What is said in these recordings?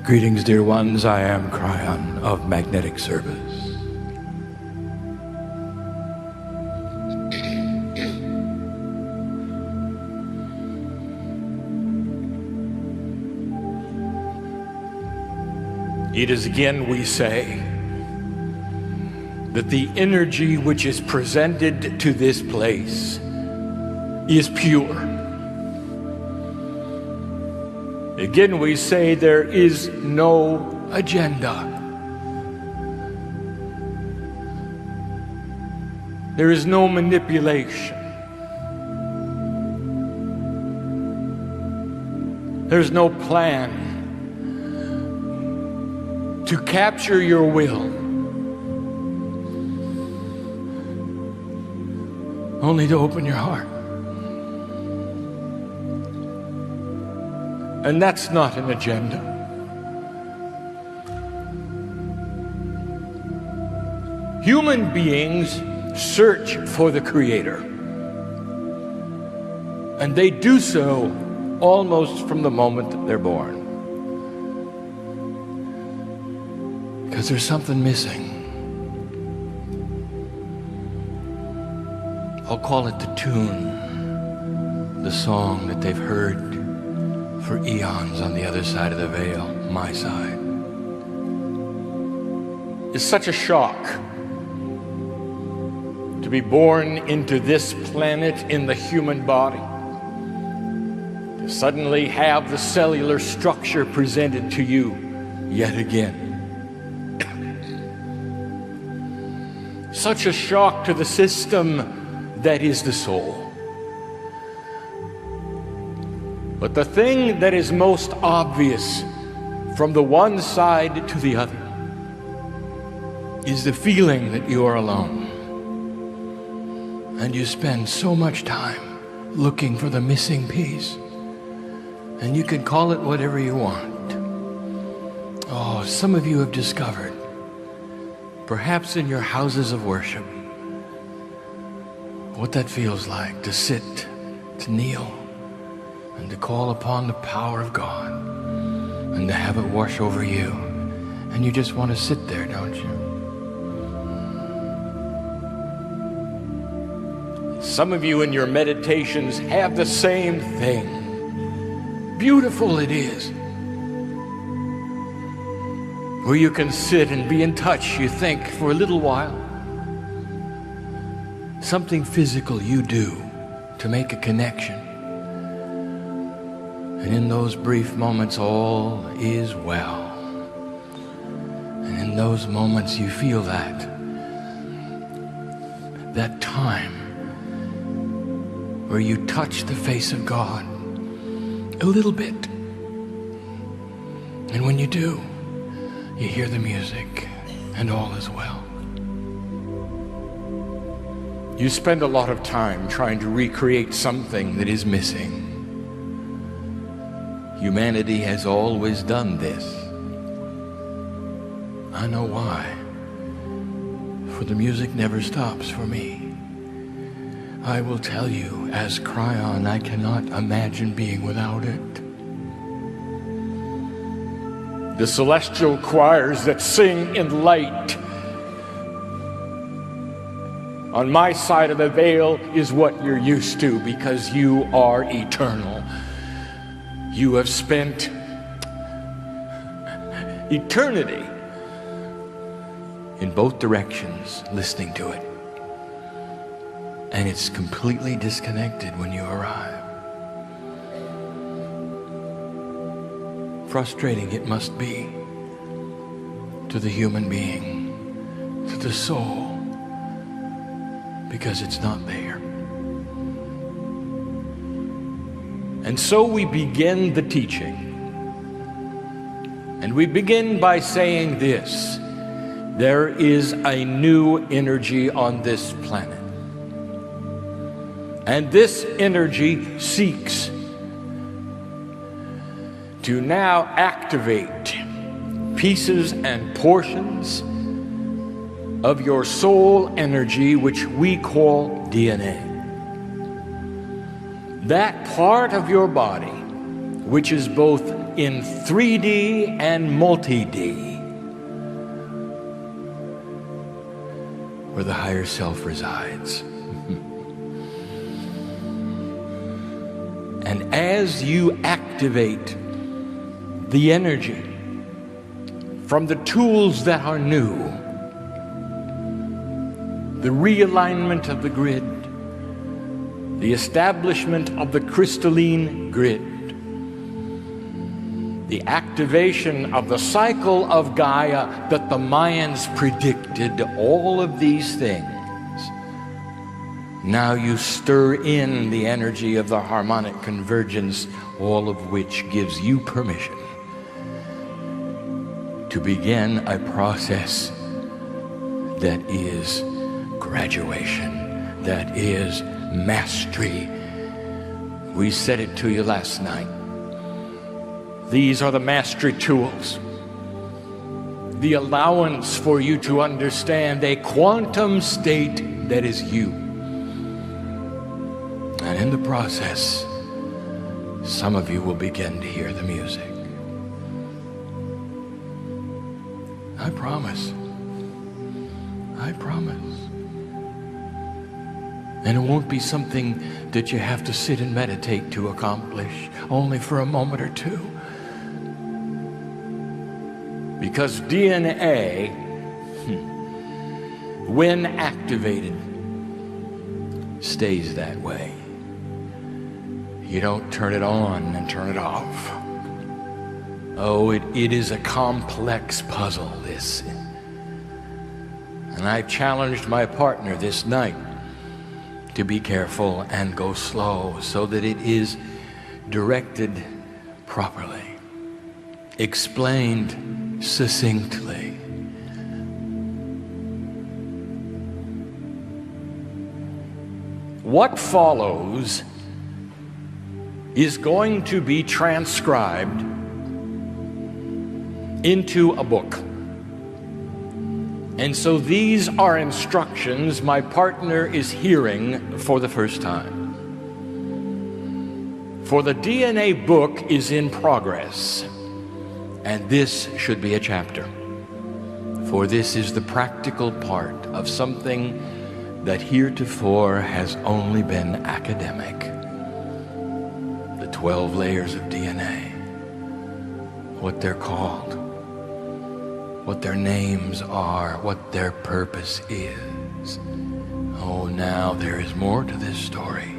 Greetings, dear ones. I am Kryon of Magnetic Service. It is again, we say, that the energy which is presented to this place is pure. Again, we say there is no agenda. There is no manipulation. There's no plan to capture your will, only to open your heart. And that's not an agenda. Human beings search for the Creator, and they do so almost from the moment that they're born. Because there's something missing. I'll call it the tune, the song that they've heard for eons on the other side of the veil, my side. It's such a shock to be born into this planet in the human body, to suddenly have the cellular structure presented to you yet again. Such a shock to the system that is the soul. But the thing that is most obvious from the one side to the other is the feeling that you are alone. And you spend so much time looking for the missing piece. And you can call it whatever you want. Oh, some of you have discovered, perhaps in your houses of worship, what that feels like to sit, to kneel, and to call upon the power of God, and to have it wash over you. And you just want to sit there, don't you? Some of you in your meditations have the same thing. Beautiful it is. Where you can sit and be in touch, you think, for a little while. Something physical you do to make a connection. And in those brief moments, all is well. And in those moments, you feel that time where you touch the face of God a little bit. And when you do, you hear the music, and all is well. You spend a lot of time trying to recreate something that is missing. Humanity has always done this. I know why. For the music never stops for me. I will tell you, as Kryon, I cannot imagine being without it. The celestial choirs that sing in light on my side of the veil is what you're used to, because you are eternal. You have spent eternity in both directions listening to it. And it's completely disconnected when you arrive. Frustrating it must be to the human being, to the soul, because it's not there. And so we begin the teaching. And we begin by saying this: there is a new energy on this planet. And this energy seeks to now activate pieces and portions of your soul energy, which we call DNA. That part of your body, which is both in 3D and multi-D, where the higher self resides. And as you activate the energy from the tools that are new, the realignment of the grid, the establishment of the crystalline grid, the activation of the cycle of Gaia that the Mayans predicted, all of these things, now you stir in the energy of the harmonic convergence, all of which gives you permission to begin a process that is graduation, that is mastery. We said it to you last night. These are the mastery tools, the allowance for you to understand a quantum state that is you. And in the process, some of you will begin to hear the music. I promise. I promise. And it won't be something that you have to sit and meditate to accomplish, only for a moment or two. Because DNA, when activated, stays that way. You don't turn it on and turn it off. Oh, it is a complex puzzle, this. And I challenged my partner this night to be careful and go slow so that it is directed properly, explained succinctly. What follows is going to be transcribed into a book. And so these are instructions my partner is hearing for the first time. For the DNA book is in progress, and this should be a chapter. For this is the practical part of something that heretofore has only been academic. The 12 layers of DNA, what they're called, what their names are, what their purpose is. Oh, now there is more to this story,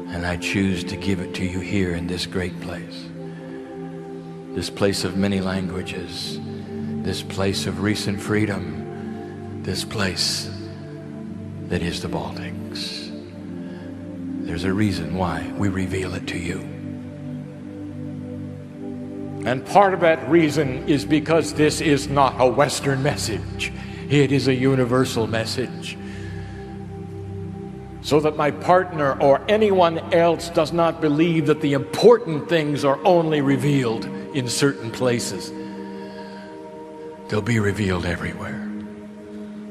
and I choose to give it to you here in this great place. This place of many languages, this place of recent freedom, this place that is the Baltics. There's a reason why we reveal it to you. And part of that reason is because this is not a Western message. It is a universal message. So that my partner or anyone else does not believe that the important things are only revealed in certain places. They'll be revealed everywhere.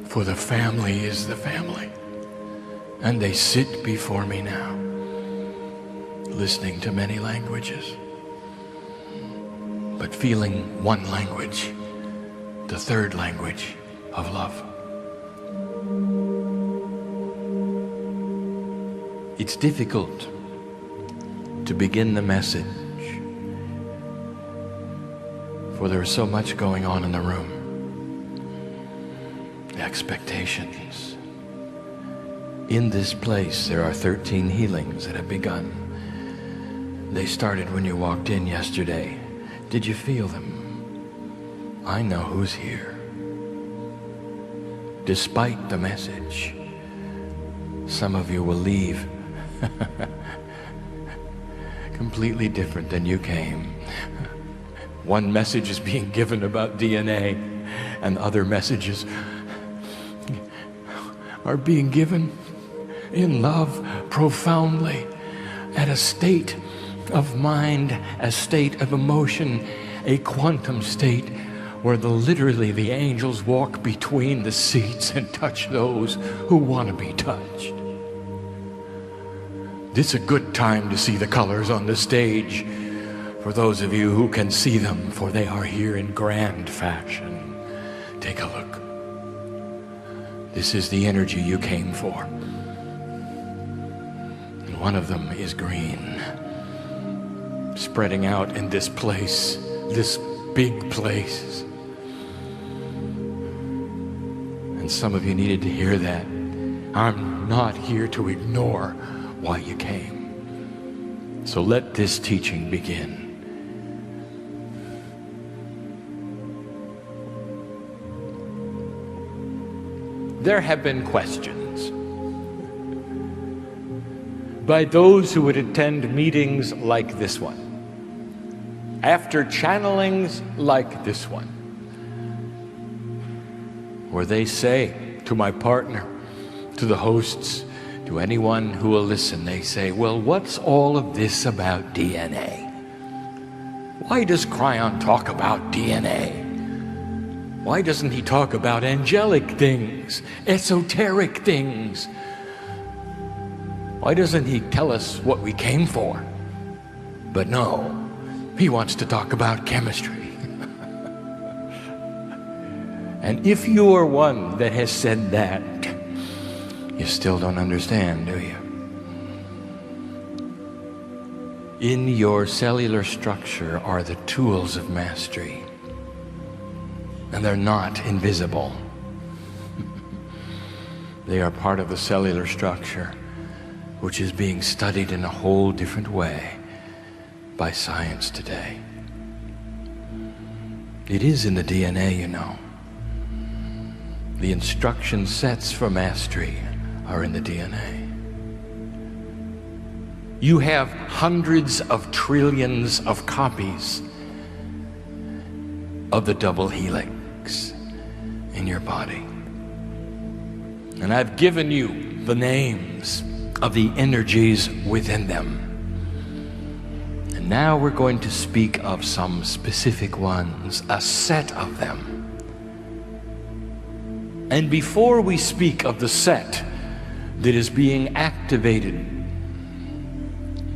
For the family is the family. And they sit before me now, listening to many languages, but feeling one language, the third language of love. It's difficult to begin the message, for there is so much going on in the room. Expectations. In this place, there are 13 healings that have begun. They started when you walked in yesterday. Did you feel them? I know who's here. Despite the message, some of you will leave completely different than you came. One message is being given about DNA, and other messages are being given in love profoundly, at a state of mind, a state of emotion, a quantum state where literally the angels walk between the seats and touch those who want to be touched. It's a good time to see the colors on the stage, For those of you who can see them, for they are here in grand fashion. Take a look. This is the energy you came for. And one of them is green, spreading out in this place, this big place. And some of you needed to hear that. I'm not here to ignore why you came. So let this teaching begin. There have been questions by those who would attend meetings like this one, after channelings like this one, where they say to my partner, to the hosts, to anyone who will listen, they say, well, what's all of this about DNA? Why does Kryon talk about DNA? Why doesn't he talk about angelic things, esoteric things? Why doesn't he tell us what we came for? But no, he wants to talk about chemistry. And if you are one that has said that, you still don't understand, do you? In your cellular structure are the tools of mastery. And they're not invisible. They are part of the cellular structure, which is being studied in a whole different way by science today. It is in the DNA, you know. The instruction sets for mastery are in the DNA. You have hundreds of trillions of copies of the double helix in your body. And I've given you the names of the energies within them. And now we're going to speak of some specific ones, a set of them. And before we speak of the set that is being activated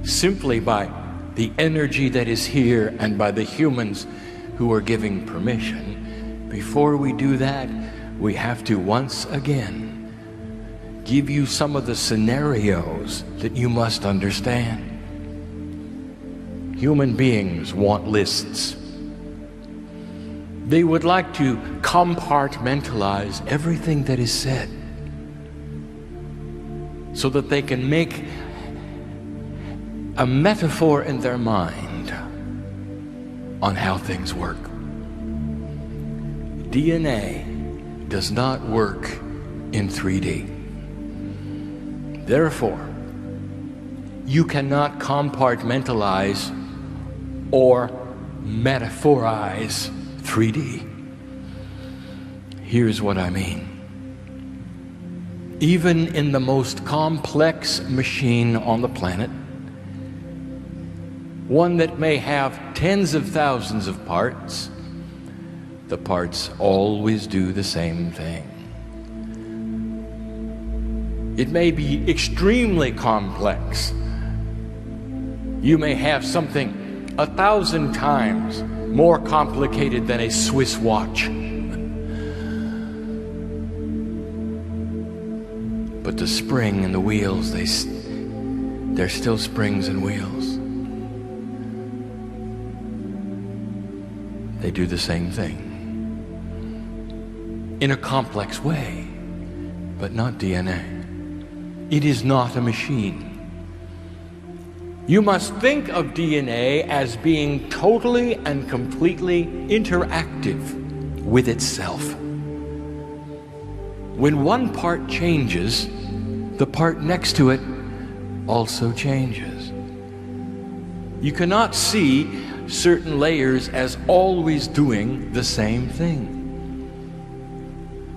simply by the energy that is here and by the humans who are giving permission, before we do that, we have to once again give you some of the scenarios that you must understand. Human beings want lists. They would like to compartmentalize everything that is said so that they can make a metaphor in their mind on how things work. DNA does not work in 3D. Therefore, you cannot compartmentalize or metaphorize 3D. Here's what I mean. Even in the most complex machine on the planet, one that may have tens of thousands of parts, the parts always do the same thing. It may be extremely complex. You may have something 1,000 times more complicated than a Swiss watch. But the spring and the wheels, they're still springs and wheels. They do the same thing in a complex way, but not DNA. It is not a machine. You must think of DNA as being totally and completely interactive with itself. When one part changes, the part next to it also changes. You cannot see certain layers as always doing the same thing.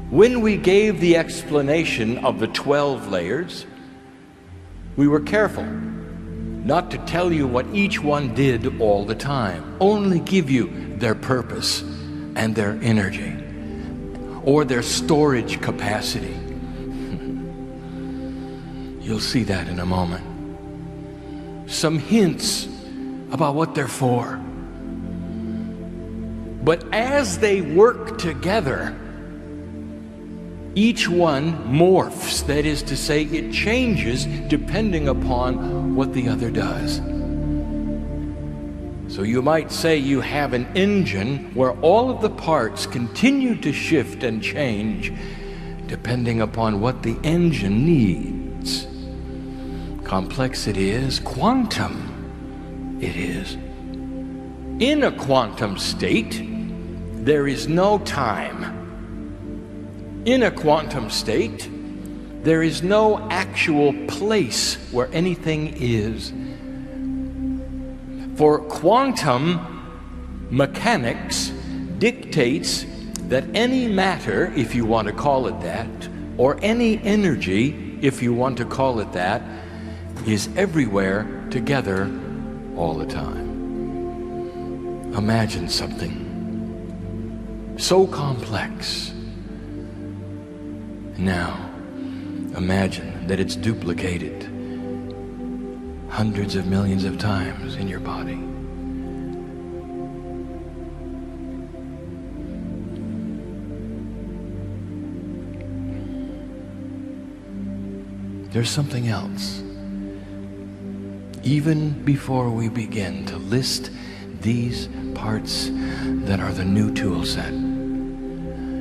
When we gave the explanation of the 12 layers, we were careful not to tell you what each one did all the time, only give you their purpose and their energy or their storage capacity. You'll see that in a moment. Some hints about what they're for. But as they work together, each one morphs. That is to say, it changes depending upon what the other does. So you might say you have an engine where all of the parts continue to shift and change depending upon what the engine needs. Complex it is, quantum it is. In a quantum state, there is no time. In a quantum state, there is no actual place where anything is. For quantum mechanics dictates that any matter, if you want to call it that, or any energy, if you want to call it that, is everywhere together all the time. Imagine something so complex. Now, imagine that it's duplicated hundreds of millions of times in your body. There's something else. Even before we begin to list these parts that are the new tool set,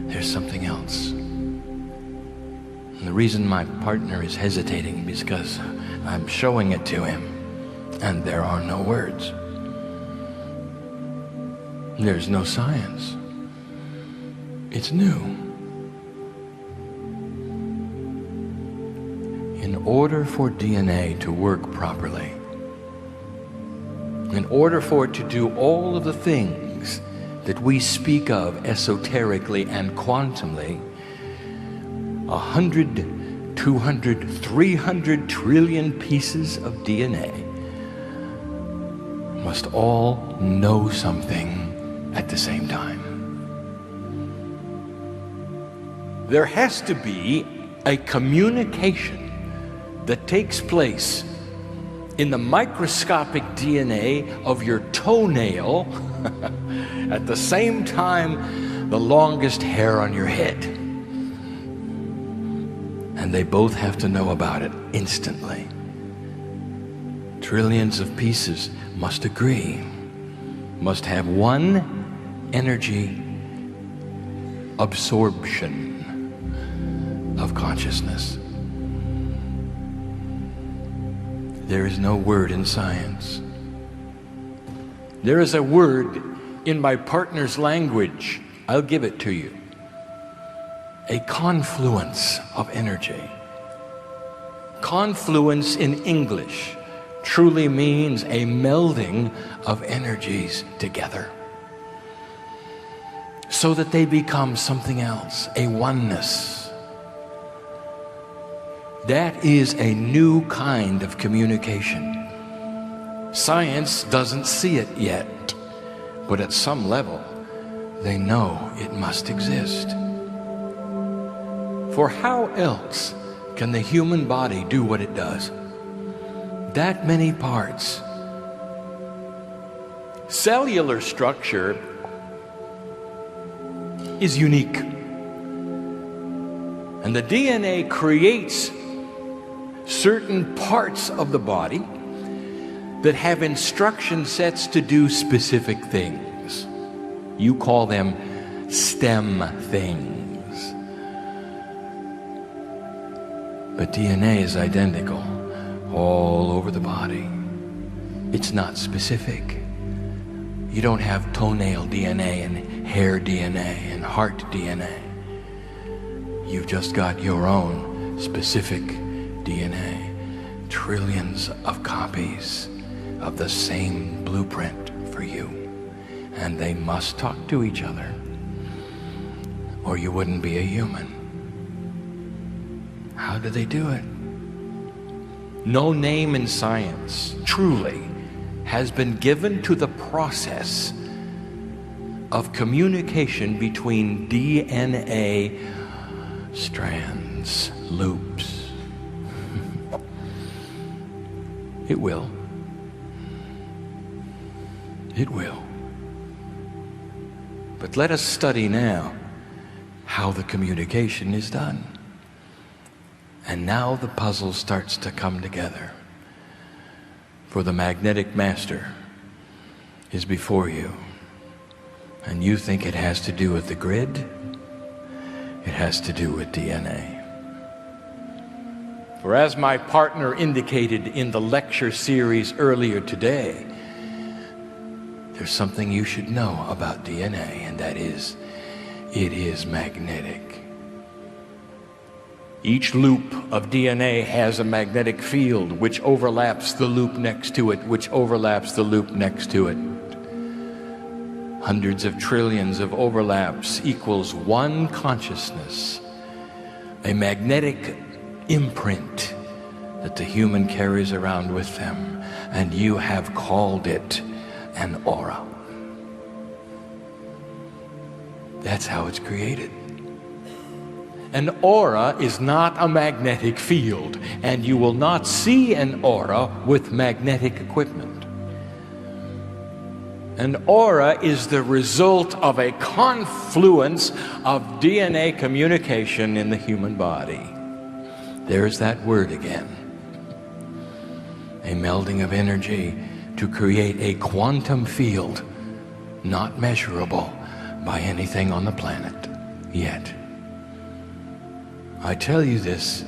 there's something else. And the reason my partner is hesitating is because I'm showing it to him, and there are no words. There's no science. It's new. In order for DNA to work properly, in order for it to do all of the things that we speak of esoterically and quantumly, 100, 200, 300 trillion pieces of DNA must all know something at the same time. There has to be a communication that takes place in the microscopic DNA of your toenail at the same time the longest hair on your head. And they both have to know about it instantly. Trillions of pieces must agree, must have one energy absorption of consciousness. There is no word in science. There is a word in my partner's language. I'll give it to you. A confluence of energy. Confluence in English truly means a melding of energies together so that they become something else, a oneness. That is a new kind of communication. Science doesn't see it yet, but at some level, they know it must exist. For how else can the human body do what it does? That many parts. Cellular structure is unique. And the DNA creates certain parts of the body that have instruction sets to do specific things. You call them stem things. But DNA is identical all over the body. It's not specific. You don't have toenail DNA and hair DNA and heart DNA. You've just got your own specific DNA, trillions of copies of the same blueprint for you. And they must talk to each other, or you wouldn't be a human. How do they do it? No name in science, truly, has been given to the process of communication between DNA strands, loops. It will. It will. But let us study now how the communication is done. And now the puzzle starts to come together. For the magnetic master is before you. And you think it has to do with the grid? It has to do with DNA. For as my partner indicated in the lecture series earlier today, there's something you should know about DNA, and that is, it is magnetic. Each loop of DNA has a magnetic field which overlaps the loop next to it, which overlaps the loop next to it. Hundreds of trillions of overlaps equals one consciousness, a magnetic imprint that the human carries around with them, and you have called it an aura. That's how it's created. An aura is not a magnetic field, and you will not see an aura with magnetic equipment. An aura is the result of a confluence of DNA communication in the human body. There's that word again. A melding of energy to create a quantum field not measurable by anything on the planet yet. I tell you this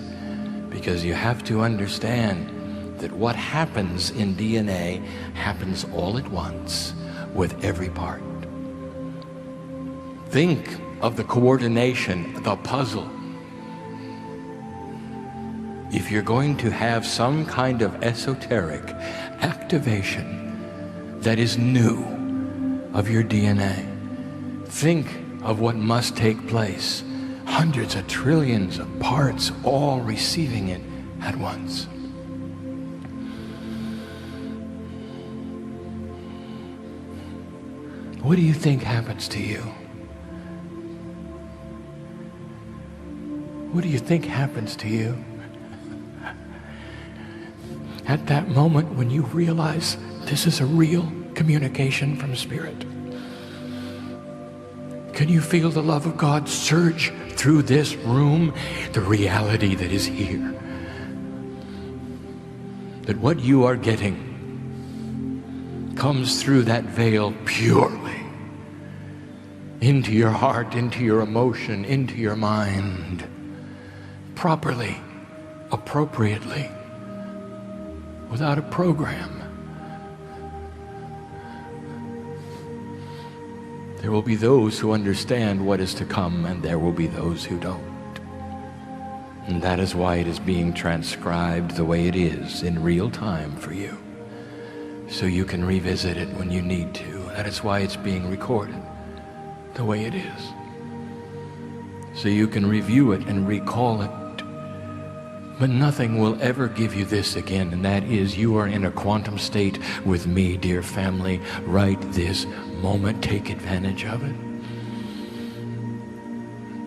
because you have to understand that what happens in DNA happens all at once with every part. Think of the coordination, the puzzle. If you're going to have some kind of esoteric activation that is new of your DNA, think of what must take place. Hundreds of trillions of parts all receiving it at once. What do you think happens to you? What do you think happens to you at that moment when you realize this is a real communication from Spirit? Can you feel the love of God surge through this room? The reality that is here. That what you are getting comes through that veil purely into your heart, into your emotion, into your mind, properly, appropriately, without a program. There will be those who understand what is to come, and there will be those who don't. And that is why it is being transcribed the way it is in real time for you, so you can revisit it when you need to. That is why it's being recorded the way it is, so you can review it and recall it. But nothing will ever give you this again, and that is you are in a quantum state with me, dear family, right this moment. Take advantage of it.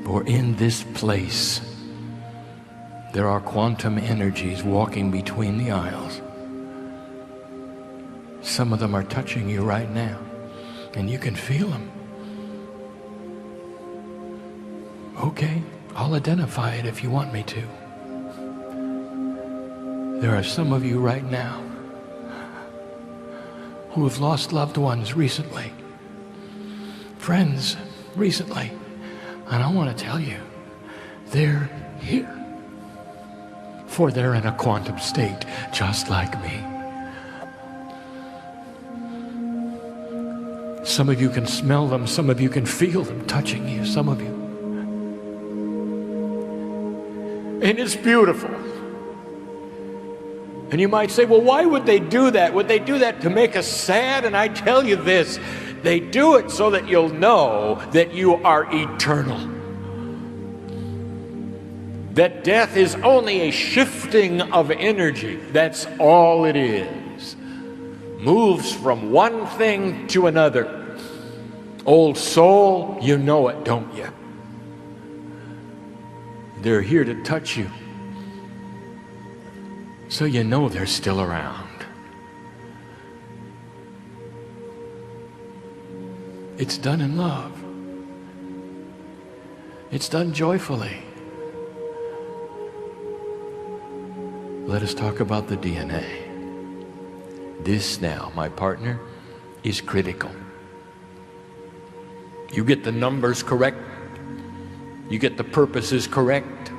For in this place, there are quantum energies walking between the aisles. Some of them are touching you right now, and you can feel them. Okay, I'll identify it if you want me to. There are some of you right now who have lost loved ones recently, friends recently, and I want to tell you, they're here, for they're in a quantum state just like me. Some of you can smell them, some of you can feel them touching you, some of you. And it's beautiful. And you might say, well, why would they do that? Would they do that to make us sad? And I tell you this, they do it so that you'll know that you are eternal. That death is only a shifting of energy. That's all it is. Moves from one thing to another. Old soul, you know it, don't you? They're here to touch you, so you know they're still around. It's done in love. It's done joyfully. Let us talk about the DNA. This now, my partner, is critical. You get the numbers correct, you get the purposes correct,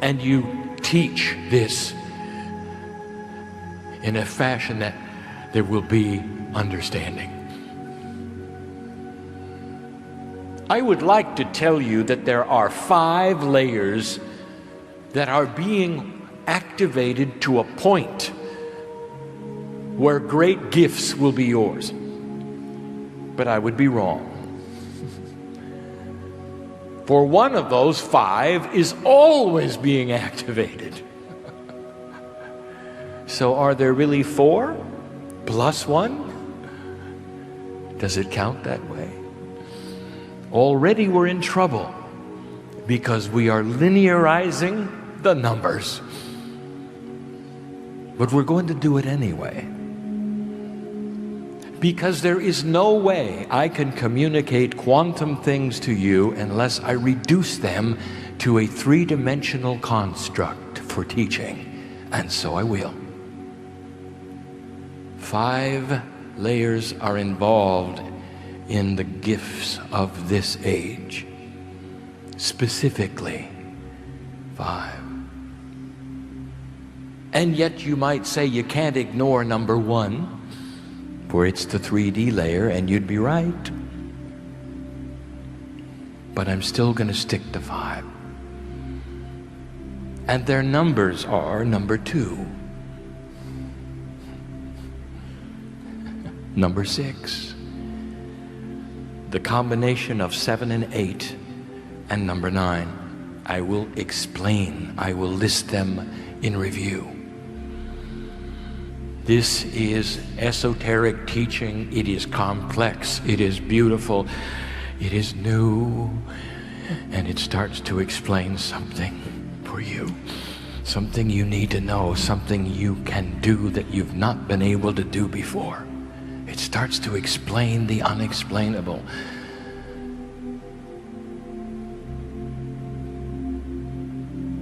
and you teach this in a fashion that there will be understanding. I would like to tell you that there are 5 layers that are being activated to a point where great gifts will be yours. But I would be wrong. For one of those 5 is always being activated. So are there really 4 plus 1? Does it count that way? Already we're in trouble because we are linearizing the numbers. But we're going to do it anyway. Because there is no way I can communicate quantum things to you unless I reduce them to a 3-dimensional construct for teaching. And so I will. 5 layers are involved in the gifts of this age. Specifically, 5. And yet you might say you can't ignore number 1, for it's the 3D layer, and you'd be right. But I'm still going to stick to 5. And their numbers are number 2, number 6, the combination of 7 and 8, and number 9. I will explain, I will list them in review. This is esoteric teaching. It is complex. It is beautiful. It is new. And it starts to explain something for you. Something you need to know. Something you can do that you've not been able to do before. It starts to explain the unexplainable.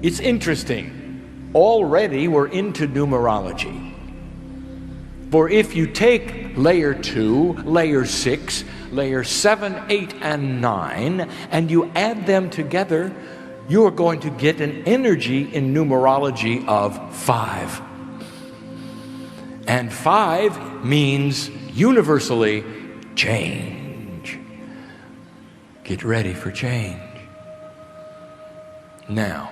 It's interesting. Already we're into numerology. For if you take layer 2, layer 6, layer 7, 8, and 9, and you add them together, you're going to get an energy in numerology of 5. And 5 means universally change. Get ready for change. Now,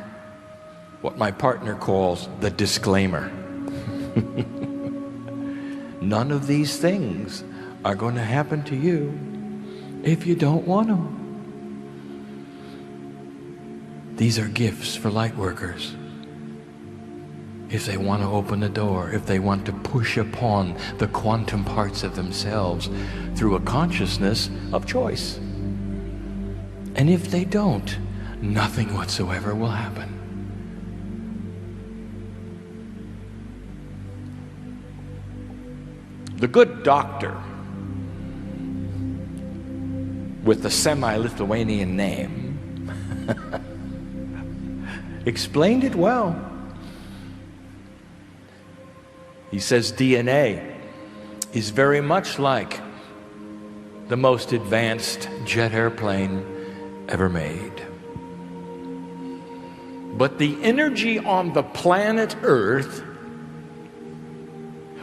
what my partner calls the disclaimer. None of these things are going to happen to you if you don't want them. These are gifts for light workers. If they want to open the door, if they want to push upon the quantum parts of themselves through a consciousness of choice. And if they don't, nothing whatsoever will happen. The good doctor with the semi-Lithuanian name explained it well. He says DNA is very much like the most advanced jet airplane ever made. But the energy on the planet Earth,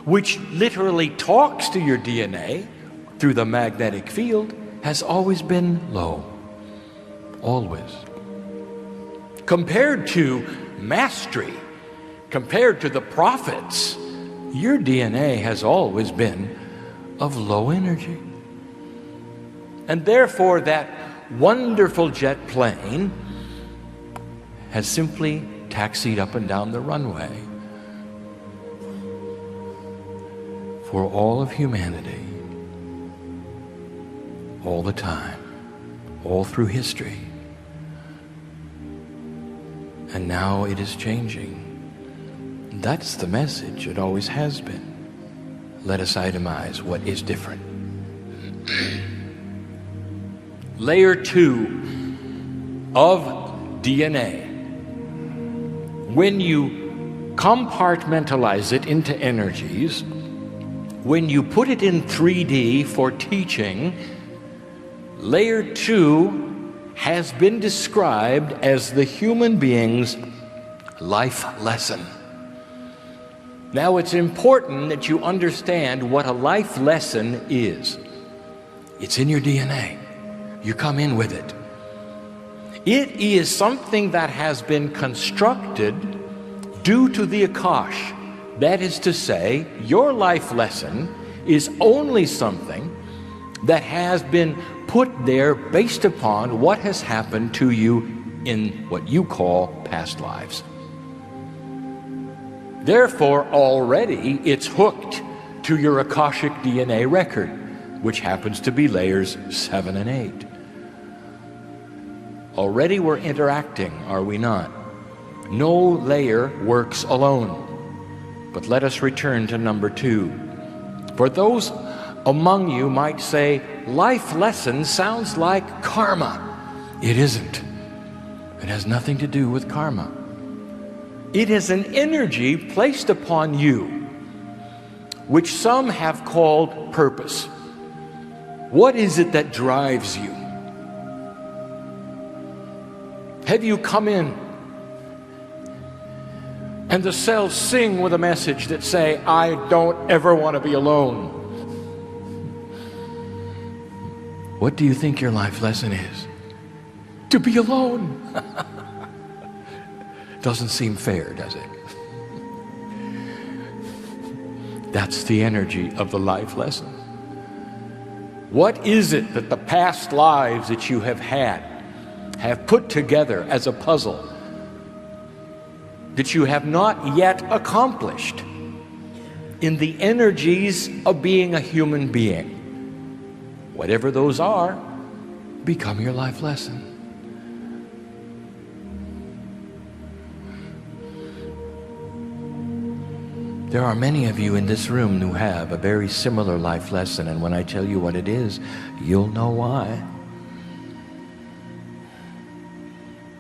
which literally talks to your DNA through the magnetic field, has always been low. Always. Compared to mastery, compared to the prophets, your DNA has always been of low energy. And therefore that wonderful jet plane has simply taxied up and down the runway for all of humanity, all the time, all through history. And now it is changing. That's the message. It always has been. Let us itemize what is different. Layer 2 of DNA, when you compartmentalize it into energies, when you put it in 3D for teaching, layer 2 has been described as the human being's life lesson. Now, it's important that you understand what a life lesson is. It's in your DNA. You come in with it. It is something that has been constructed due to the akash. That is to say, your life lesson is only something that has been put there based upon what has happened to you in what you call past lives. Therefore, already it's hooked to your Akashic DNA record, which happens to be layers 7 and 8. Already we're interacting, are we not? No layer works alone. But let us return to number 2. For those among you might say, life lesson sounds like karma. It isn't. It has nothing to do with karma. It is an energy placed upon you, which some have called purpose. What is it that drives you? Have you come in and the cells sing with a message that say, I don't ever want to be alone? What do you think your life lesson is? To be alone. Doesn't seem fair, does it? That's the energy of the life lesson. What is it that the past lives that you have had have put together as a puzzle that you have not yet accomplished in the energies of being a human being? Whatever those are, become your life lesson. There are many of you in this room who have a very similar life lesson, and when I tell you what it is, you'll know why.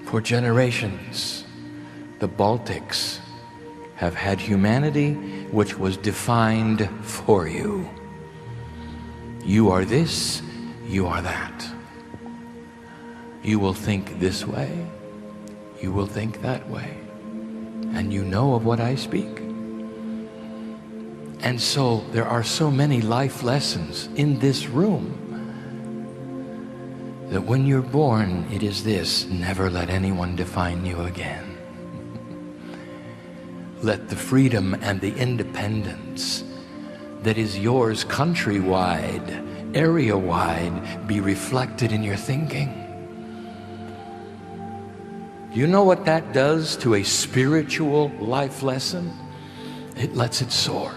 For generations, the Baltics have had humanity which was defined for you. You are this, you are that. You will think this way, you will think that way, and you know of what I speak. And so there are so many life lessons in this room that when you're born, it is this: never let anyone define you again. Let the freedom and the independence that is yours countrywide, area-wide, be reflected in your thinking. Do you know what that does to a spiritual life lesson? It lets it soar.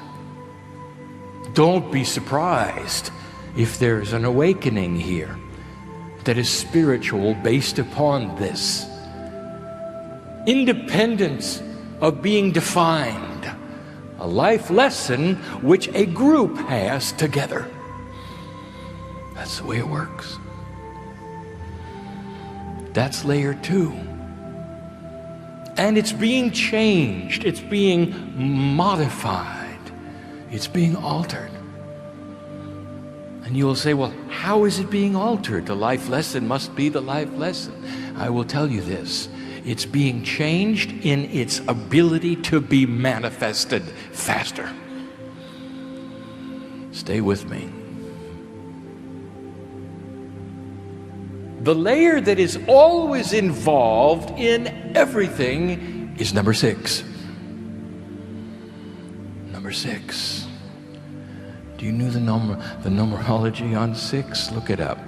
Don't be surprised if there's an awakening here that is spiritual based upon this. Independence of being defined. A life lesson which a group has together. That's the way it works. That's layer 2. And it's being changed. It's being modified. It's being altered. And you will say, well, how is it being altered? The life lesson must be the life lesson. I will tell you this. It's being changed in its ability to be manifested faster. Stay with me. The layer that is always involved in everything is number 6. Number 6. Do you know the numerology on 6? Look it up.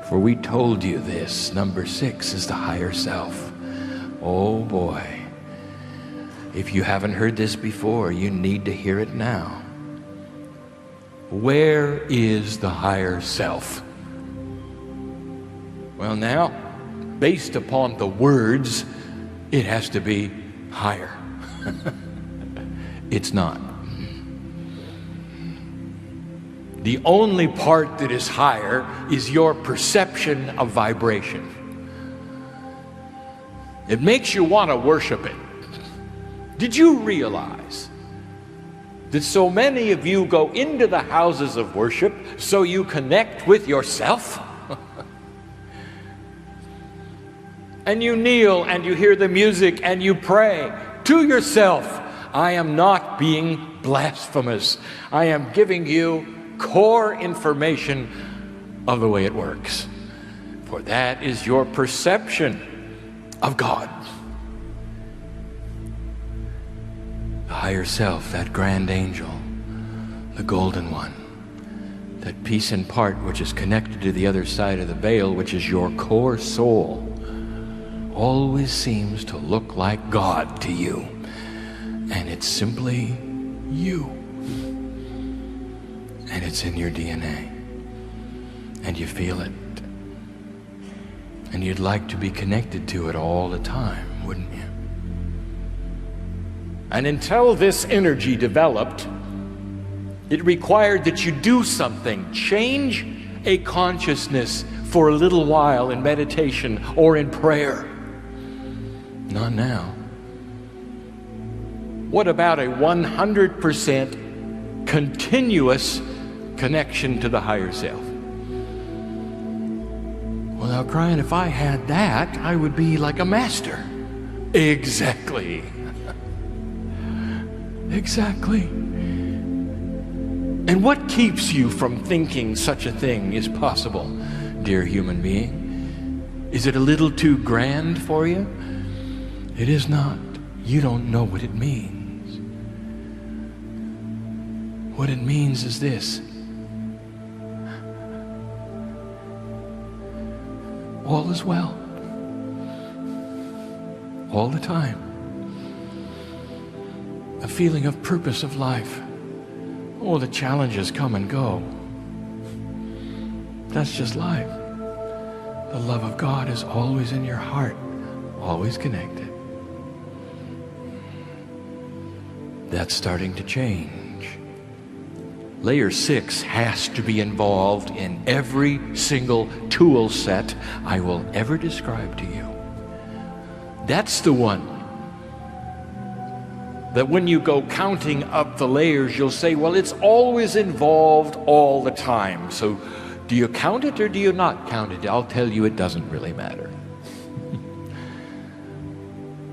For we told you this. Number 6 is the higher self. Oh boy. If you haven't heard this before, you need to hear it now. Where is the higher self? Well, now, based upon the words, it has to be higher. It's not. The only part that is higher is your perception of vibration. It makes you want to worship it. Did you realize that so many of you go into the houses of worship so you connect with yourself? And you kneel and you hear the music and you pray to yourself. I am not being blasphemous. I am giving you core information of the way it works. For that is your perception of God. The higher self, that grand angel, the golden one, that piece in part which is connected to the other side of the veil, which is your core soul, always seems to look like God to you. And it's simply you. And it's in your DNA. And you feel it. And you'd like to be connected to it all the time, wouldn't you? And until this energy developed, it required that you do something. Change a consciousness for a little while in meditation or in prayer. Not now. What about a 100% continuous connection to the higher self? Well, now, Kryon, if I had that, I would be like a master. Exactly. Exactly. And what keeps you from thinking such a thing is possible, dear human being? Is it a little too grand for you? It is not. You don't know what it means. What it means is this. All is well. All the time. A feeling of purpose of life. Oh, the challenges come and go. That's just life. The love of God is always in your heart, always connected. That's starting to change. Layer 6 has to be involved in every single tool set I will ever describe to you. That's the one that when you go counting up the layers, you'll say, well, it's always involved all the time. So do you count it or do you not count it? I'll tell you, it doesn't really matter.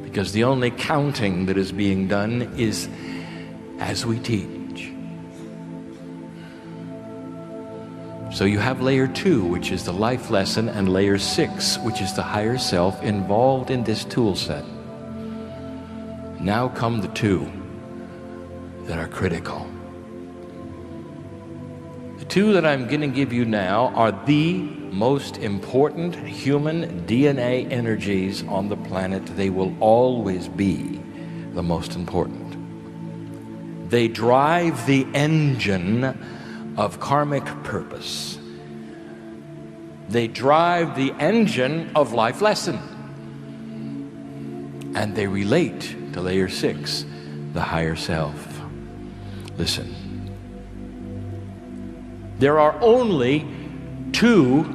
Because the only counting that is being done is as we teach. So you have layer 2, which is the life lesson, and layer 6, which is the higher self, involved in this tool set. Now come the 2 that are critical. The 2 that I'm going to give you now are the most important human DNA energies on the planet. They will always be the most important. They drive the engine of karmic purpose. They drive the engine of life lesson. And they relate to layer 6, the higher self. Listen. There are only 2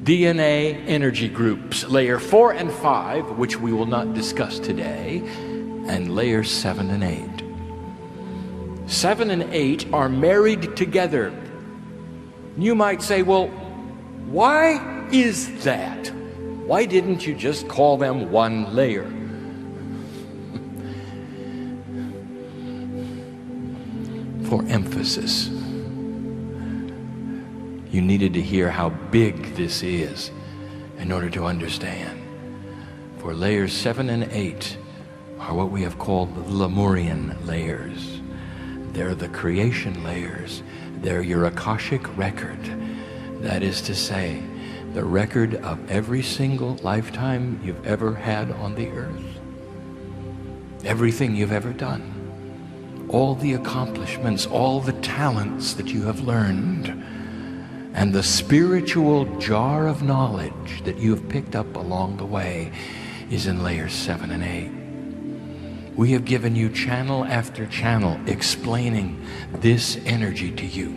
DNA energy groups, layer 4 and 5, which we will not discuss today, and layer 7 and 8. 7 and 8 are married together. You might say, well, why is that? Why didn't you just call them one layer? For emphasis. You needed to hear how big this is in order to understand. For layers 7 and 8 are what we have called the Lemurian layers. They're the creation layers. They're your Akashic record. That is to say, the record of every single lifetime you've ever had on the earth. Everything you've ever done. All the accomplishments, all the talents that you have learned, and the spiritual jar of knowledge that you have picked up along the way is in layers 7 and 8. We have given you channel after channel explaining this energy to you.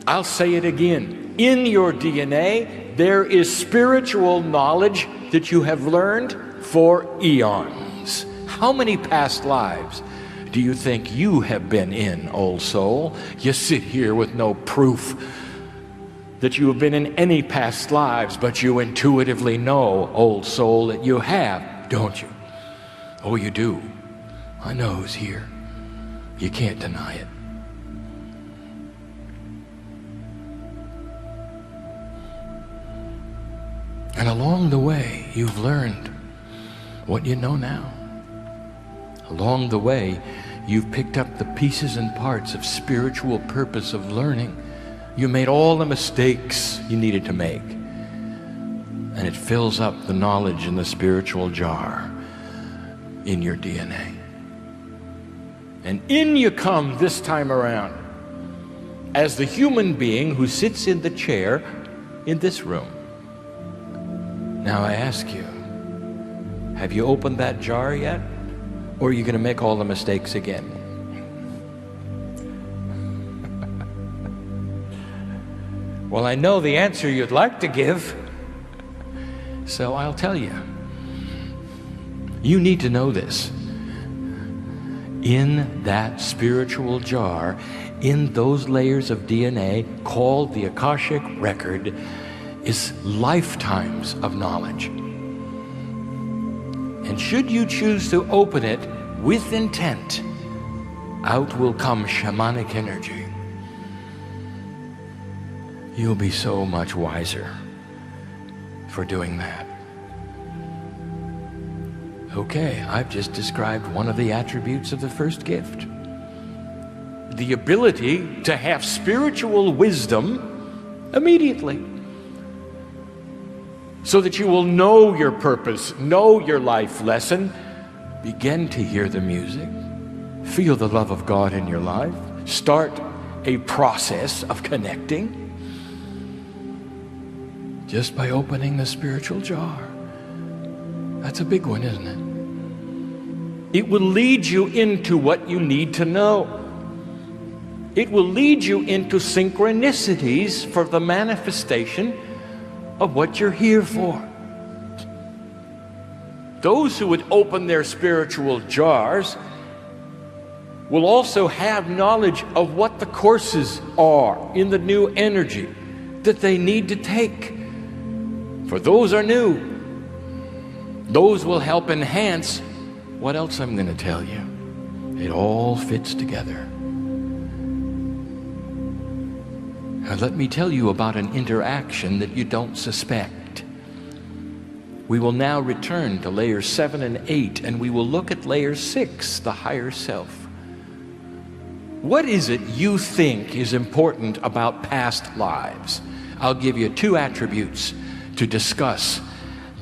I'll say it again. In your DNA, there is spiritual knowledge that you have learned for eons. How many past lives do you think you have been in, old soul? You sit here with no proof that you have been in any past lives, but you intuitively know, old soul, that you have, don't you? Oh, you do. I know who's here. You can't deny it. And along the way, you've learned what you know now. Along the way, you've picked up the pieces and parts of spiritual purpose of learning. You made all the mistakes you needed to make. And it fills up the knowledge in the spiritual jar in your DNA. And in you come this time around as the human being who sits in the chair in this room. Now I ask you, have you opened that jar yet? Or are you going to make all the mistakes again? Well, I know the answer you'd like to give, so I'll tell you. You need to know this. In that spiritual jar, in those layers of DNA called the Akashic record, is lifetimes of knowledge. And should you choose to open it with intent, out will come shamanic energy. You'll be so much wiser for doing that. Okay, I've just described one of the attributes of the first gift. The ability to have spiritual wisdom immediately. So that you will know your purpose, know your life lesson, begin to hear the music, feel the love of God in your life, start a process of connecting just by opening the spiritual jar. That's a big one, isn't it? It will lead you into what you need to know. It will lead you into synchronicities for the manifestation of what you're here for. Those who would open their spiritual jars will also have knowledge of what the courses are in the new energy that they need to take. For those are new. Those will help enhance what else I'm going to tell you. It all fits together. Now let me tell you about an interaction that you don't suspect. We will now return to layers 7 and 8, and we will look at layer 6, the higher self. What is it you think is important about past lives? I'll give you 2 attributes to discuss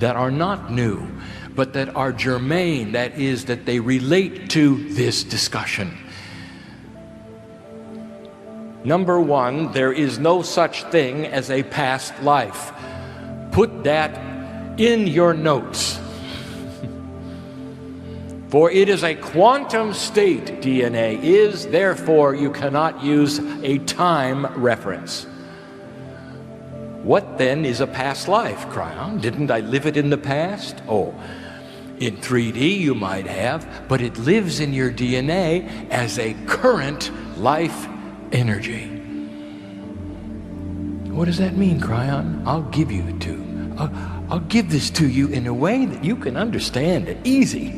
that are not new, but that are germane, that is, that they relate to this discussion. Number 1, there is no such thing as a past life. Put that in your notes. For it is a quantum state, DNA is, therefore you cannot use a time reference. What then is a past life, Kryon? Didn't I live it in the past? Oh, in 3D you might have, but it lives in your DNA as a current life energy. What does that mean, Kryon? I'll give you I'll give this to you in a way that you can understand it easy.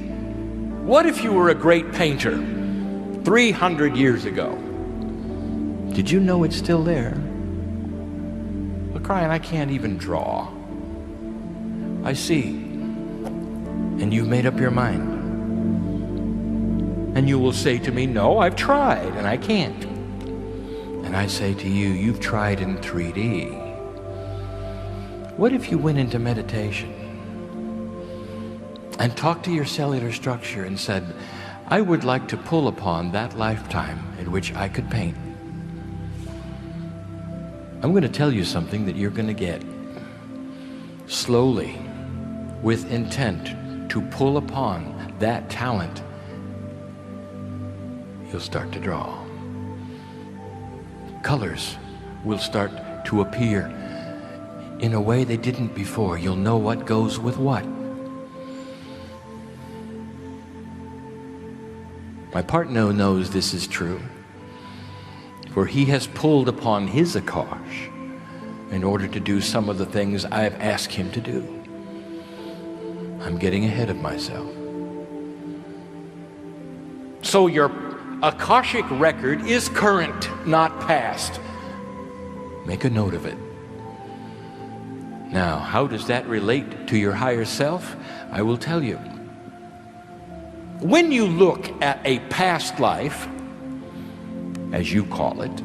What if you were a great painter 300 years ago? Did you know it's still there? Well, Kryon, I can't even draw. I see. And you've made up your mind. And you will say to me, no, I've tried and I can't. And I say to you, you've tried in 3D. What if you went into meditation and talked to your cellular structure and said, I would like to pull upon that lifetime in which I could paint. I'm going to tell you something that you're going to get. Slowly, with intent to pull upon that talent, you'll start to draw. Colors will start to appear in a way they didn't before. You'll know what goes with what. My partner knows this is true, for he has pulled upon his akash in order to do some of the things I've asked him to do. I'm getting ahead of myself. So your Akashic record is current, not past. Make a note of it. Now, how does that relate to your higher self? I will tell you. When you look at a past life, as you call it,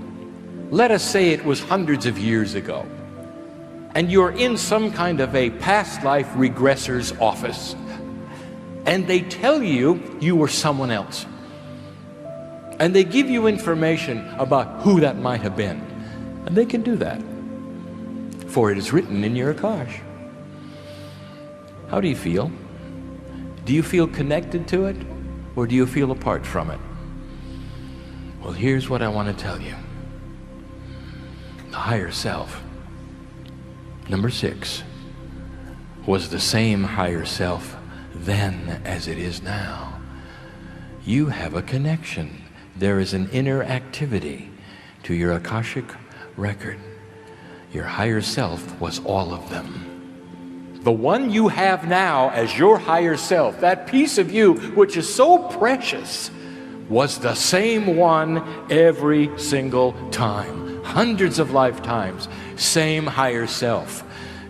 let us say it was hundreds of years ago, and you're in some kind of a past life regressor's office, and they tell you you were someone else, and they give you information about who that might have been, and they can do that, for it is written in your akash. How do you feel? Do you feel connected to it, or do you feel apart from it? Well, here's what I want to tell you. The higher self, number 6, was the same higher self then as it is now. You have a connection. There is an inner activity to your Akashic record. Your higher self was all of them. The one you have now as your higher self, that piece of you which is so precious, was the same one every single time. Hundreds of lifetimes, same higher self.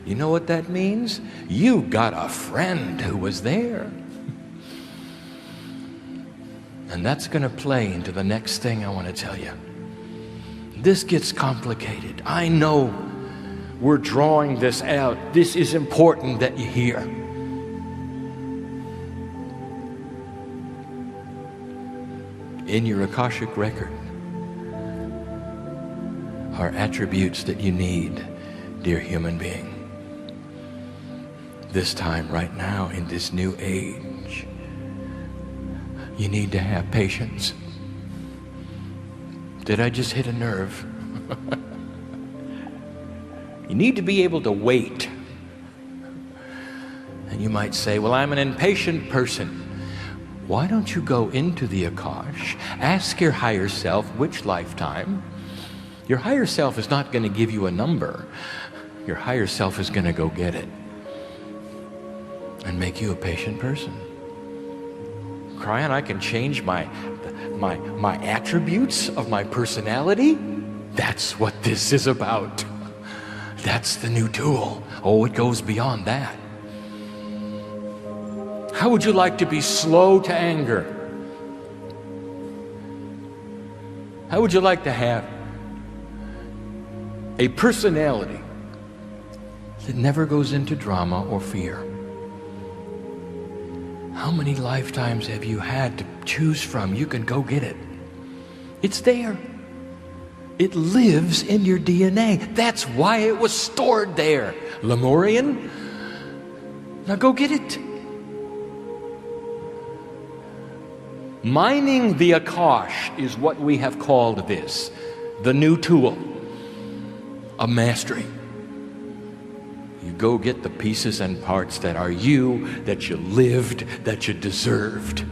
You know what that means? You got a friend who was there. And that's going to play into the next thing I want to tell you. This gets complicated. I know we're drawing this out. This is important that you hear. In your Akashic record are attributes that you need, dear human being. This time, right now, in this new age, you need to have patience. Did I just hit a nerve? You need to be able to wait. And you might say, well, I'm an impatient person. Why don't you go into the Akash, ask your higher self which lifetime. Your higher self is not going to give you a number. Your higher self is going to go get it and make you a patient person. Kryon, I can change my attributes of my personality? That's what this is about. That's the new tool. Oh, it goes beyond that. How would you like to be slow to anger? How would you like to have a personality that never goes into drama or fear? How many lifetimes have you had to choose from? You can go get it. It's there. It lives in your DNA. That's why it was stored there. Lemurian, now go get it. Mining the Akash is what we have called this, the new tool of mastery. You go get the pieces and parts that are you, that you lived, that you deserved.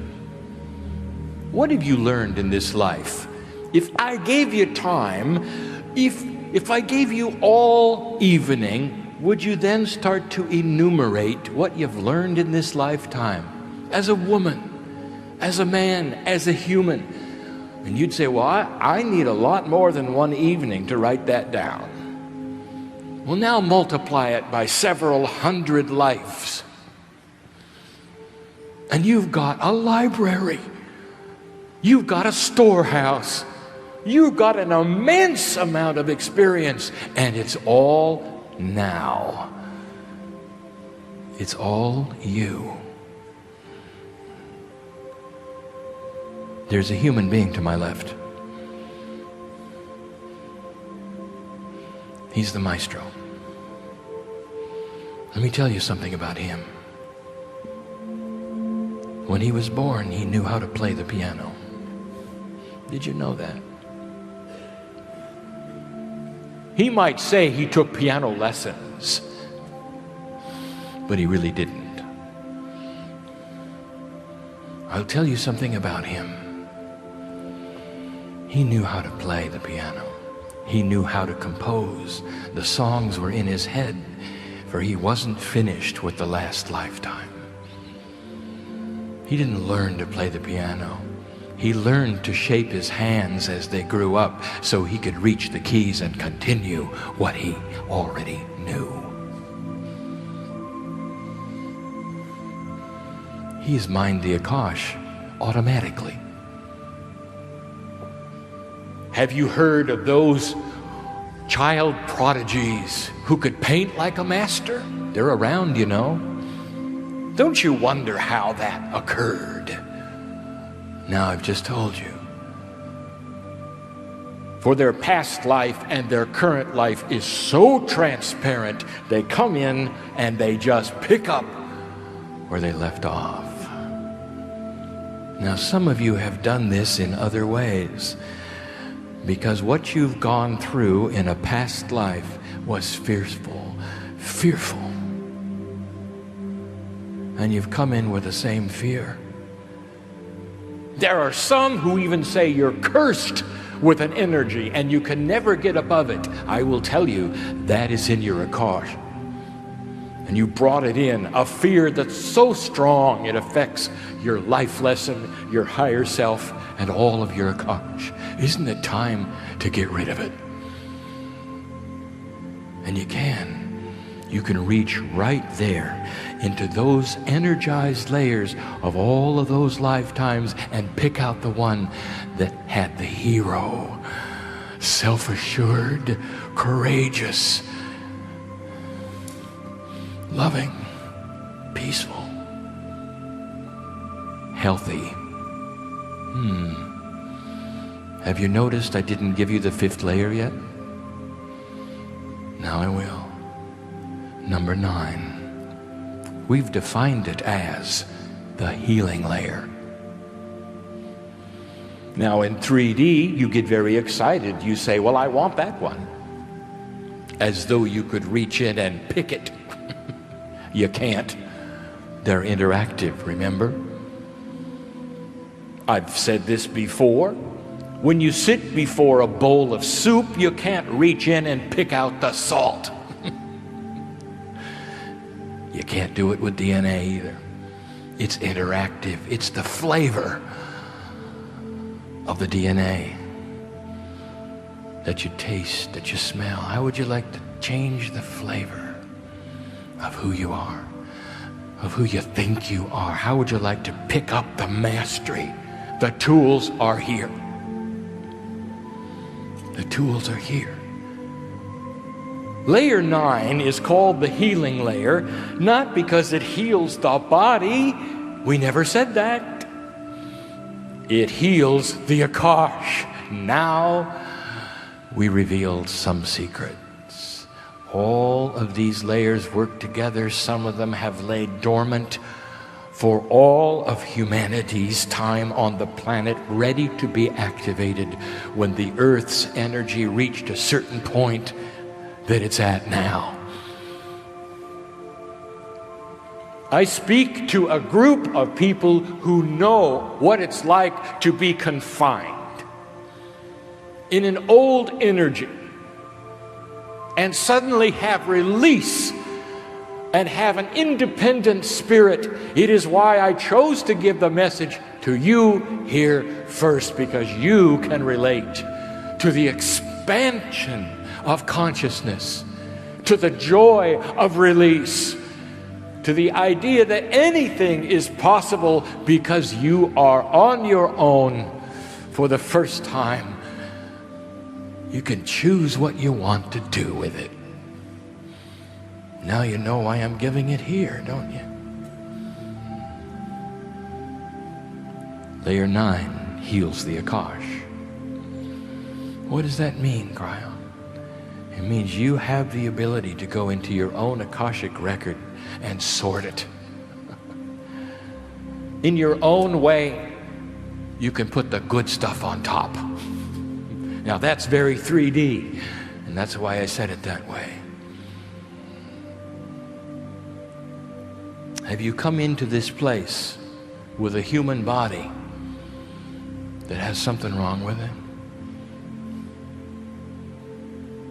What have you learned in this life? If I gave you time, if I gave you all evening, would you then start to enumerate what you've learned in this lifetime as a woman, as a man, as a human? And you'd say, well, I need a lot more than one evening to write that down. Well, now multiply it by several hundred lives. And you've got a library. You've got a storehouse. You've got an immense amount of experience. And it's all now. It's all you. There's a human being to my left. He's the maestro. Let me tell you something about him. When he was born, he knew how to play the piano. Did you know that? He might say he took piano lessons, but he really didn't. I'll tell you something about him. He knew how to play the piano. He knew how to compose. The songs were in his head, for he wasn't finished with the last lifetime. He didn't learn to play the piano. He learned to shape his hands as they grew up so he could reach the keys and continue what he already knew. He's mined the akash automatically. Have you heard of those child prodigies who could paint like a master? They're around, you know. Don't you wonder how that occurred? Now I've just told you. For their past life and their current life is so transparent, they come in and they just pick up where they left off. Now some of you have done this in other ways, because what you've gone through in a past life was fearful. And you've come in with the same fear. There are some who even say you're cursed with an energy and you can never get above it. I will tell you, that is in your akash. And you brought it in, a fear that's so strong it affects your life lesson, your higher self, and all of your akash. Isn't it time to get rid of it? And you can. You can reach right there into those energized layers of all of those lifetimes and pick out the one that had the hero, self-assured, courageous, loving, peaceful, healthy. Have you noticed I didn't give you the 5th layer yet? Now I will. Number 9. We've defined it as the healing layer. Now in 3D, you get very excited. You say, well, I want that one. As though you could reach in and pick it. You can't. They're interactive, remember? I've said this before. When you sit before a bowl of soup, you can't reach in and pick out the salt. You can't do it with DNA either. It's interactive. It's the flavor of the DNA that you taste, that you smell. How would you like to change the flavor of who you are, of who you think you are? How would you like to pick up the mastery? The tools are here. The tools are here. Layer 9 is called the healing layer, not because it heals the body. We never said that. It heals the akash. Now we revealed some secrets. All of these layers work together. Some of them have laid dormant for all of humanity's time on the planet, ready to be activated when the Earth's energy reached a certain point that it's at now. I speak to a group of people who know what it's like to be confined in an old energy and suddenly have release and have an independent spirit. It is why I chose to give the message to you here first, because you can relate to the expansion of consciousness, to the joy of release, to the idea that anything is possible because you are on your own for the first time. You can choose what you want to do with it. Now you know why I'm giving it here, don't you? Layer 9 heals the akash. What does that mean, Kryon? It means you have the ability to go into your own Akashic record and sort it. In your own way, you can put the good stuff on top. Now that's very 3D. And that's why I said it that way. Have you come into this place with a human body that has something wrong with it?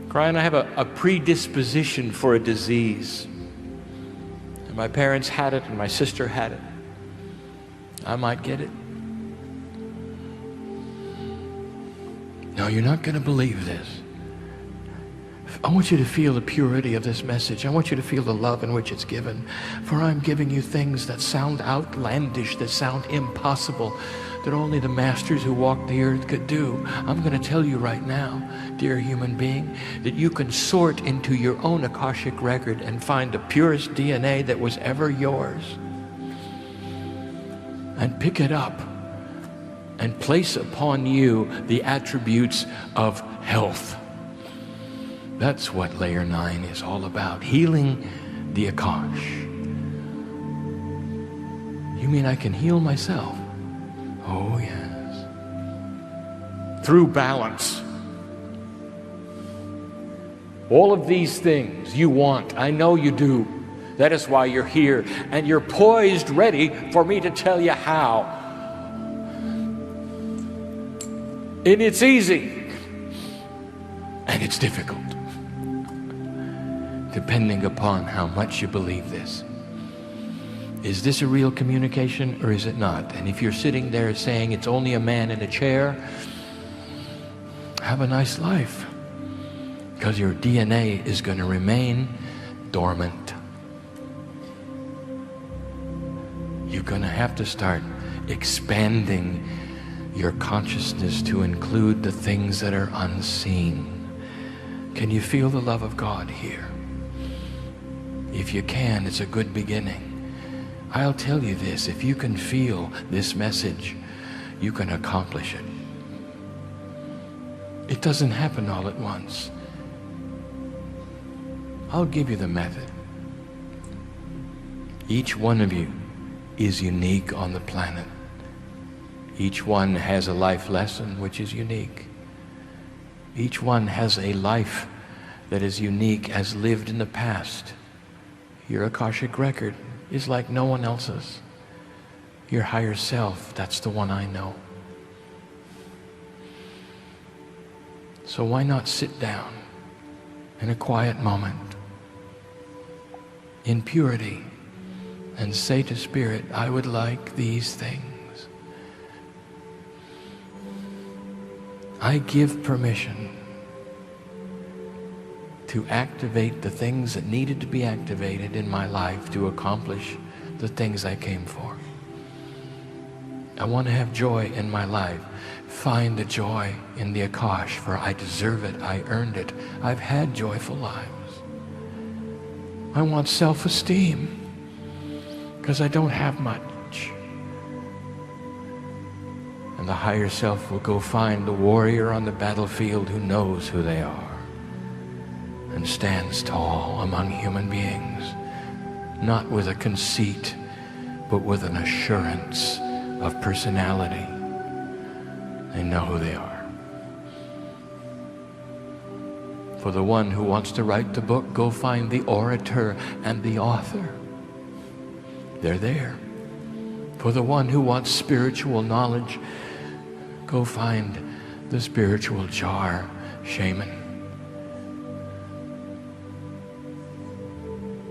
Kryon, I have a predisposition for a disease. And my parents had it and my sister had it. I might get it. No, you're not going to believe this. I want you to feel the purity of this message. I want you to feel the love in which it's given. For I'm giving you things that sound outlandish, that sound impossible, that only the masters who walked the earth could do. I'm going to tell you right now, dear human being, that you can sort into your own Akashic record and find the purest DNA that was ever yours. And pick it up and place upon you the attributes of health. That's what layer 9 is all about. Healing the akash. You mean I can heal myself? Oh, yes. Through balance. All of these things you want, I know you do. That is why you're here, and you're poised, ready for me to tell you how. And it's easy, and it's difficult, depending upon how much you believe this. Is this a real communication or is it not? And if you're sitting there saying it's only a man in a chair, have a nice life, because your DNA is going to remain dormant. You're going to have to start expanding your consciousness to include the things that are unseen. Can you feel the love of God here? If you can, it's a good beginning. I'll tell you this, if you can feel this message, you can accomplish it. It doesn't happen all at once. I'll give you the method. Each one of you is unique on the planet. Each one has a life lesson which is unique. Each one has a life that is unique as lived in the past. Your Akashic record is like no one else's. Your higher self, that's the one I know. So why not sit down in a quiet moment, in purity, and say to Spirit, I would like these things. I give permission to activate the things that needed to be activated in my life to accomplish the things I came for. I want to have joy in my life. Find the joy in the akash, for I deserve it. I earned it. I've had joyful lives. I want self-esteem, because I don't have much. And the higher self will go find the warrior on the battlefield who knows who they are and stands tall among human beings, not with a conceit, but with an assurance of personality. They know who they are. For the one who wants to write the book, go find the orator and the author. They're there. For the one who wants spiritual knowledge, go find the spiritual jar shaman.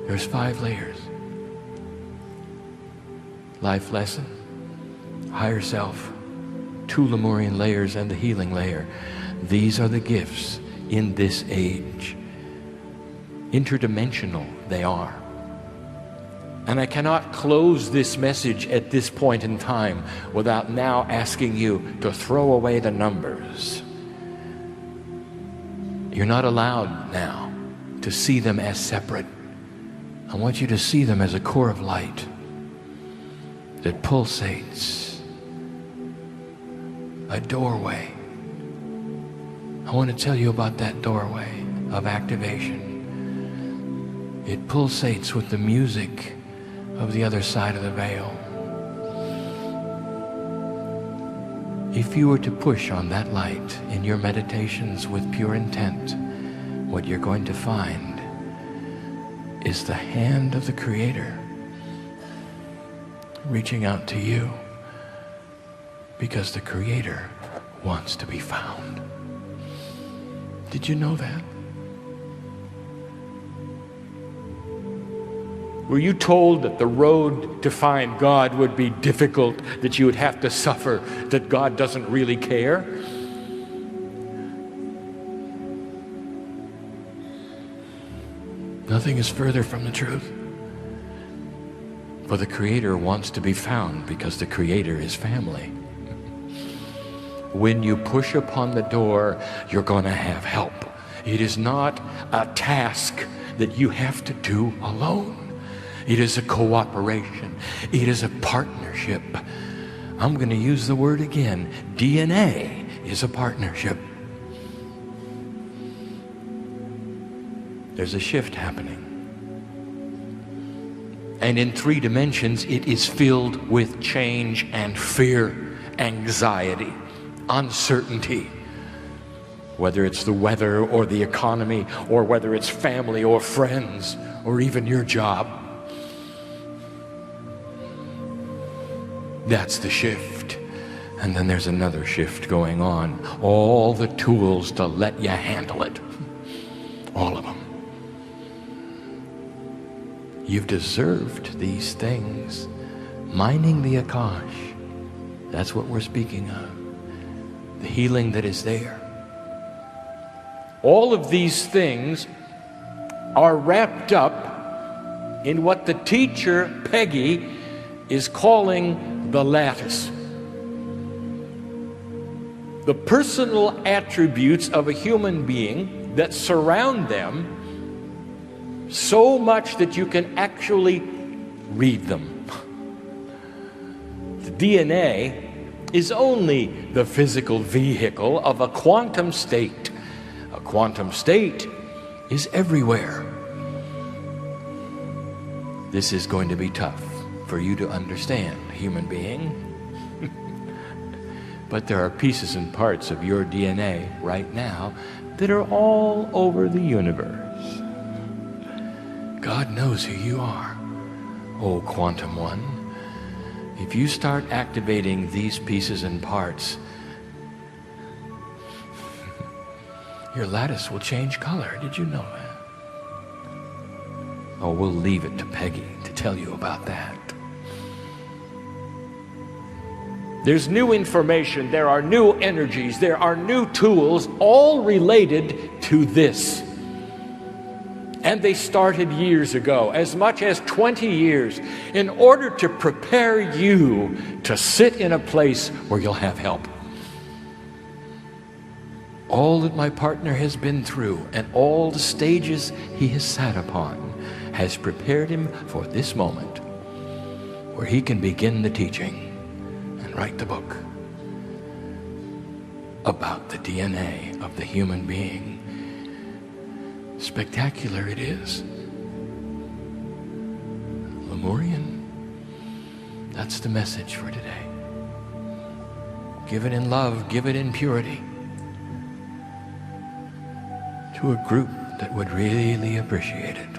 There's 5 layers. Life lesson, higher self, 2 Lemurian layers, and the healing layer. These are the gifts in this age. Interdimensional they are. And I cannot close this message at this point in time without now asking you to throw away the numbers. You're not allowed now to see them as separate. I want you to see them as a core of light that pulsates, a doorway. I want to tell you about that doorway of activation. It pulsates with the music of the other side of the veil. If you were to push on that light in your meditations with pure intent, what you're going to find is the hand of the Creator reaching out to you, because the Creator wants to be found. Did you know that? Were you told that the road to find God would be difficult, that you would have to suffer, that God doesn't really care? Nothing is further from the truth. For the Creator wants to be found, because the Creator is family. When you push upon the door, you're going to have help. It is not a task that you have to do alone. It is a cooperation. It is a partnership. I'm going to use the word again. DNA is a partnership. There's a shift happening. And in 3 dimensions, it is filled with change and fear, anxiety, uncertainty. Whether it's the weather or the economy, or whether it's family or friends, or even your job. That's the shift. And then there's another shift going on. All the tools to let you handle it. All of them. You've deserved these things. Mining the akash. That's what we're speaking of. The healing that is there. All of these things are wrapped up in what the teacher, Peggy, is calling the lattice. The personal attributes of a human being that surround them so much that you can actually read them. The DNA is only the physical vehicle of a quantum state. A quantum state is everywhere. This is going to be tough for you to understand, human being. But there are pieces and parts of your DNA right now that are all over the universe. God knows who you are, oh quantum one. If you start activating these pieces and parts, your lattice will change color. Did you know that? Oh, we'll leave it to Peggy to tell you about that. There's new information, there are new energies, there are new tools, all related to this. And they started years ago, as much as 20 years, in order to prepare you to sit in a place where you'll have help. All that my partner has been through and all the stages he has sat upon has prepared him for this moment where he can begin the teaching and write the book about the DNA of the human being. Spectacular it is. Lemurian. That's the message for today. Give it in love, give it in purity. To a group that would really appreciate it.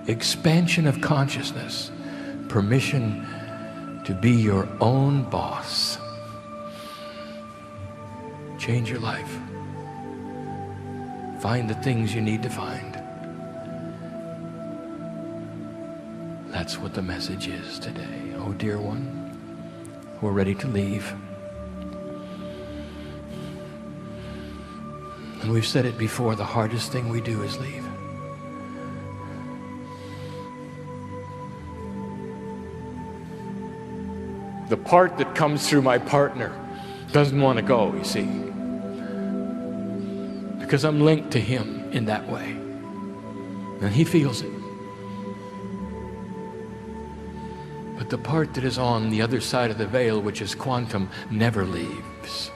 Expansion of consciousness. Permission to be your own boss. Change your life. Find the things you need to find. That's what the message is today. Oh, dear one, we're ready to leave. And we've said it before, the hardest thing we do is leave. The part that comes through my partner doesn't want to go, you see. Because I'm linked to him in that way. And he feels it. But the part that is on the other side of the veil, which is quantum, never leaves.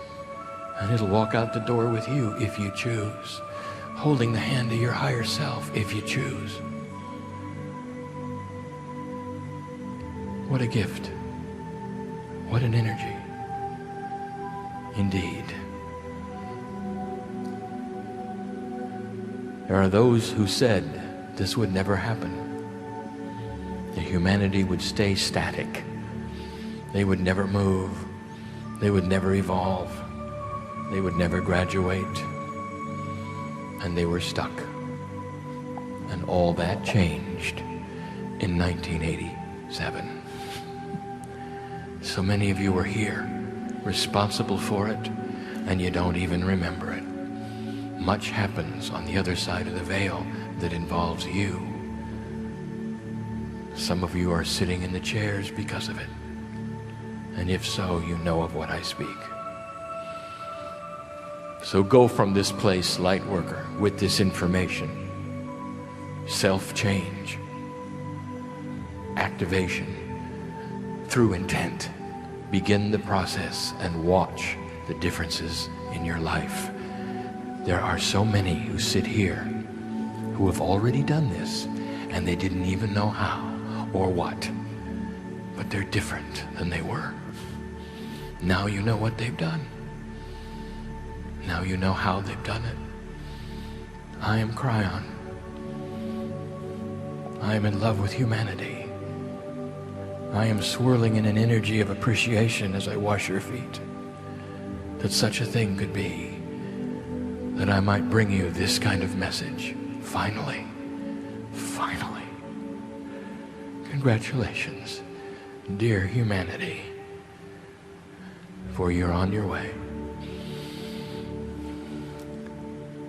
And it'll walk out the door with you if you choose, holding the hand of your higher self if you choose. What a gift. What an energy. Indeed. There are those who said this would never happen. That humanity would stay static. They would never move. They would never evolve. They would never graduate. And they were stuck. And all that changed in 1987. So many of you were here, responsible for it, and you don't even remember it. Much happens on the other side of the veil that involves you. Some of you are sitting in the chairs because of it. And if so, you know of what I speak. So go from this place, light worker, with this information. Self-change, activation, through intent. Begin the process and watch the differences in your life. There are so many who sit here who have already done this, and they didn't even know how or what. But they're different than they were. Now you know what they've done. Now you know how they've done it. I am Kryon. I am in love with humanity. I am swirling in an energy of appreciation as I wash your feet. That such a thing could be. That I might bring you this kind of message. Finally. Finally. Congratulations, dear humanity, for you're on your way.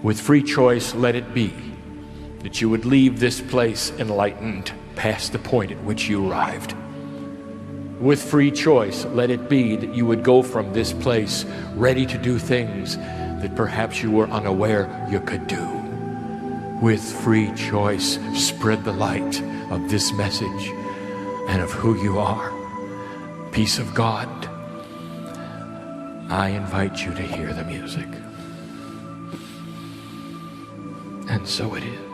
With free choice, let it be that you would leave this place enlightened past the point at which you arrived. With free choice, let it be that you would go from this place ready to do things that perhaps you were unaware you could do. With free choice, spread the light of this message and of who you are. Peace of God. I invite you to hear the music. And so it is.